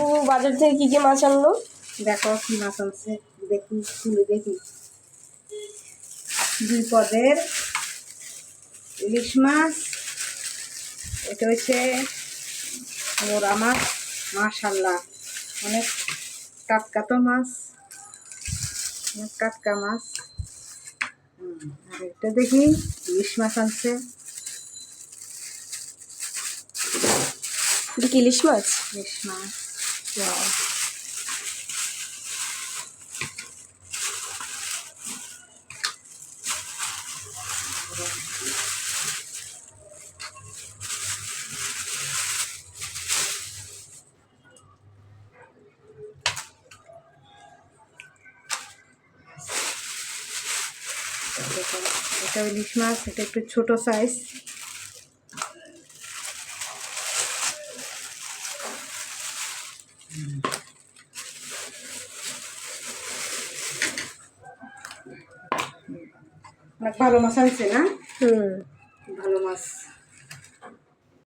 আব্বু বাজার থেকে কি কি মাছ আনলো? দেখো কি মাছ আনছে, দেখি তুলে দেখি। 2 পদের ইলিশ মাছ, এটা হচ্ছে মোরা মাছ। মাশাল্লাহ, অনেক টাটকা তো মাছ, অনেক টাটকা মাছ। আর এটা দেখি ইলিশ মাছ আনছে। এটা কি ইলিশ মাছ? ইলিশ মাছ, ওয়াও। এটা ইলিশ মাছ, এটা একটু ছোট সাইজ। অনেক ভালো মাছ আনছে না? হুম, ভালো মাছ।